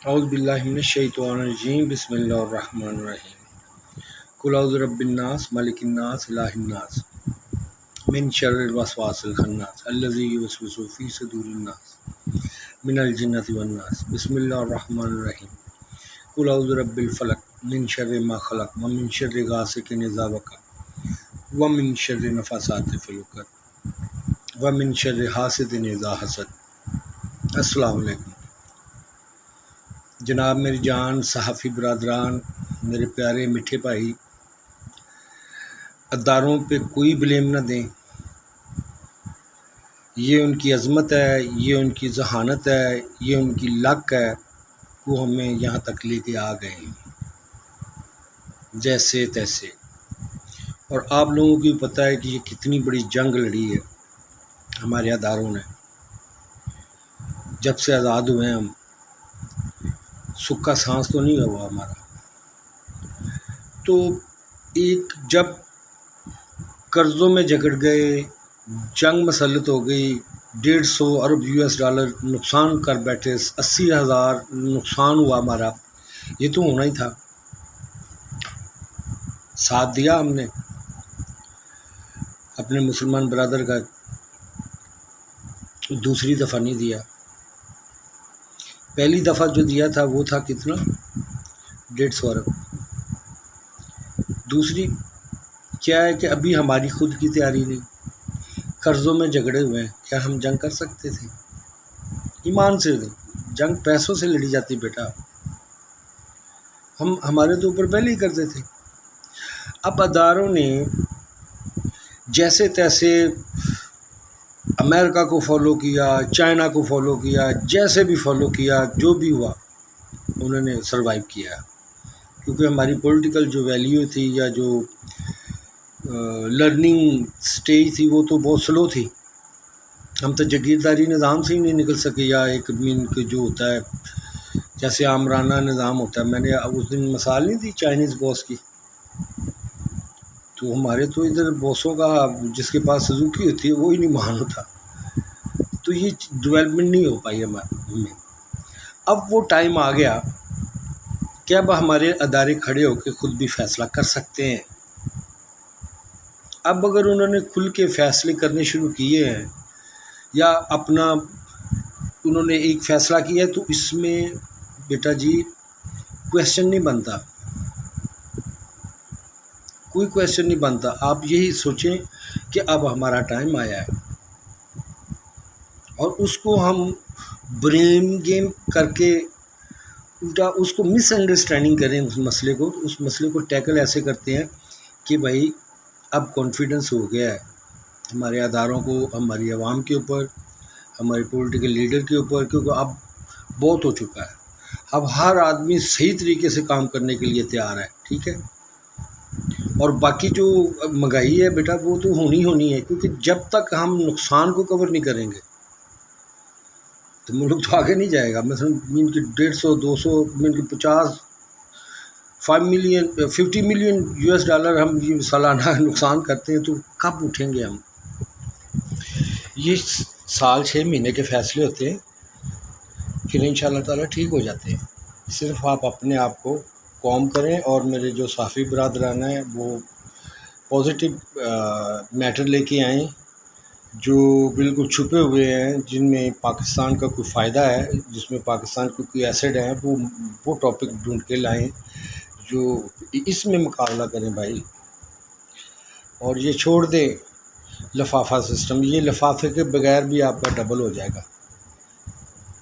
اعوذ باللہ من الشیطان الرجیم بسم اللہ الرحمن الرحیم قل اعوذ برب الناس ملک الناس الہ الناس من شر الوسواس الخناس الذی یوسوس فی صدور الناس من الجنۃ والناس بسم اللہ الرحمن الرحیم قل اعوذ برب الفلق من شر ما خلق ومن شر غاسق اذا وقب ومن شر النفاثات فی العقد ومن شر حاسد اذا حسد۔ السلام علیکم جناب، میری جان صحافی برادران، میرے پیارے میٹھے بھائی، اداروں پہ کوئی بلیم نہ دیں۔ یہ ان کی عظمت ہے، یہ ان کی ذہانت ہے، یہ ان کی لک ہے، وہ ہمیں یہاں تک لے کے آ گئے ہیں جیسے تیسے۔ اور آپ لوگوں کو پتہ ہے کہ یہ کتنی بڑی جنگ لڑی ہے ہمارے اداروں نے۔ جب سے آزاد ہوئے ہم، سکھ کا سانس تو نہیں ہوا ہمارا۔ تو ایک جب قرضوں میں جکڑ گئے، جنگ مسلط ہو گئی، 150 ارب $US نقصان کر بیٹھے، 80,000 نقصان ہوا ہمارا، یہ تو ہونا ہی تھا۔ ساتھ دیا ہم نے اپنے مسلمان برادر کا، دوسری دفعہ نہیں دیا۔ پہلی دفعہ جو دیا تھا وہ تھا کتنا، 150 ارب۔ دوسری کیا ہے کہ ابھی ہماری خود کی تیاری نہیں، قرضوں میں جھگڑے ہوئے ہیں، کیا ہم جنگ کر سکتے تھے؟ ایمان سے دیں، جنگ پیسوں سے لڑی جاتی بیٹا، ہمارے تو اوپر پہلے ہی کرتے تھے۔ اب اداروں نے جیسے تیسے امریکہ کو فالو کیا، چائنا کو فالو کیا، جیسے بھی فالو کیا، جو بھی ہوا انہوں نے سروائیو کیا، کیونکہ ہماری پولیٹیکل جو ویلیو تھی یا جو لرننگ سٹیج تھی وہ تو بہت سلو تھی۔ ہم تو جاگیرداری نظام سے ہی نہیں نکل سکے، یا ایک مین کے جو ہوتا ہے جیسے آمرانہ نظام ہوتا ہے۔ میں نے اس دن مثال نہیں دی چائنیز باس کی، تو ہمارے تو ادھر باسوں کا جس کے پاس سزوکی ہوتی ہے وہی نہیں مان ہوتا، تو یہ ڈیولپمنٹ نہیں ہو پائی ہمیں۔ اب وہ ٹائم آ گیا کہ اب ہمارے ادارے کھڑے ہو کے خود بھی فیصلہ کر سکتے ہیں۔ اب اگر انہوں نے کھل کے فیصلے کرنے شروع کیے ہیں، یا اپنا انہوں نے ایک فیصلہ کیا ہے، تو اس میں بیٹا جی کویسچن نہیں بنتا، کوئی کویسچن نہیں بنتا۔ آپ یہی سوچیں کہ اب ہمارا ٹائم آیا ہے، اور اس کو ہم برین گیم کر کے الٹا اس کو مس انڈرسٹینڈنگ کریں، اس مسئلے کو ٹیکل ایسے کرتے ہیں کہ بھائی اب کانفیڈنس ہو گیا ہے ہمارے اداروں کو، ہماری عوام کے اوپر، ہمارے پولیٹیکل لیڈر کے اوپر، کیونکہ اب بہت ہو چکا ہے۔ اب ہر آدمی صحیح طریقے سے کام کرنے کے لیے تیار ہے، ٹھیک ہے۔ اور باقی جو مہنگائی ہے بیٹا وہ تو ہونی ہے، کیونکہ جب تک ہم نقصان کو کور نہیں کریں گے تو ملک تو آگے نہیں جائے گا۔ مثلا ان کی 150 200 50 ملین $US ہم یہ سالانہ نقصان کرتے ہیں، تو کب اٹھیں گے ہم؟ یہ سال 6 مہینے کے فیصلے ہوتے ہیں، پھر انشاءاللہ تعالیٰ ٹھیک ہو جاتے ہیں۔ صرف آپ اپنے آپ کو کام کریں، اور میرے جو صحافی برادران ہیں وہ پازیٹیو میٹر لے کے آئیں، جو بالکل چھپے ہوئے ہیں، جن میں پاکستان کا کوئی فائدہ ہے، جس میں پاکستان کو کوئی ایسڈ ہیں، وہ ٹاپک ڈھونڈ کے لائیں جو اس میں مقابلہ کریں بھائی۔ اور یہ چھوڑ دیں لفافہ سسٹم، یہ لفافے کے بغیر بھی آپ کا ڈبل ہو جائے گا،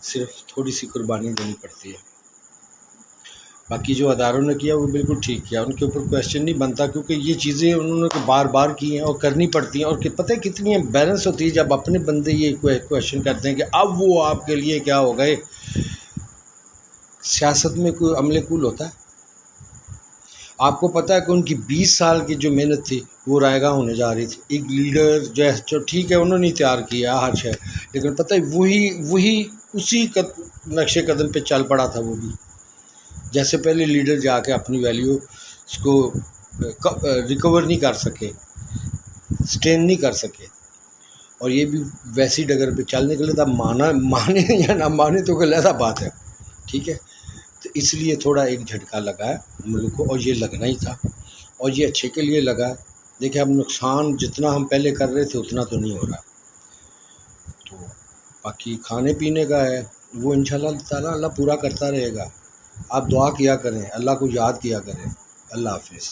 صرف تھوڑی سی قربانی دینی پڑتی ہے۔ باقی جو اداروں نے کیا وہ بالکل ٹھیک کیا، ان کے اوپر کویسچن نہیں بنتا، کیونکہ یہ چیزیں انہوں نے بار بار کی ہیں اور کرنی پڑتی ہیں، اور کہ پتہ ہے کتنی بیلنس ہوتی ہے جب اپنے بندے یہ کویسچن کرتے ہیں کہ اب وہ آپ کے لیے کیا ہو گئے۔ سیاست میں کوئی عمل کل ہوتا ہے؟ آپ کو پتہ ہے کہ ان کی 20 سال کی جو محنت تھی وہ رائے گاہ ہونے جا رہی تھی۔ ایک لیڈر جو ٹھیک ہے انہوں نے تیار کیا ہر شے، لیکن پتہ ہے وہی اسی نقش قدم پہ چل پڑا تھا وہ بھی، جیسے پہلے لیڈر جا کے اپنی ویلیو اس کو ریکور نہیں کر سکے، سسٹین نہیں کر سکے، اور یہ بھی ویسی ڈگر پہ چل نکلے تھا۔ مانے یا نہ مانے تو کوئی علیحدہ بات ہے، ٹھیک ہے۔ تو اس لیے تھوڑا ایک جھٹکا لگا ہے ملک کو، اور یہ لگنا ہی تھا، اور یہ اچھے کے لیے لگا ہے۔ دیکھیں اب نقصان جتنا ہم پہلے کر رہے تھے اتنا تو نہیں ہو رہا، تو باقی کھانے پینے کا ہے وہ انشاءاللہ تعالیٰ اللہ پورا کرتا رہے گا۔ آپ دعا کیا کریں، اللہ کو یاد کیا کریں۔ اللہ حافظ۔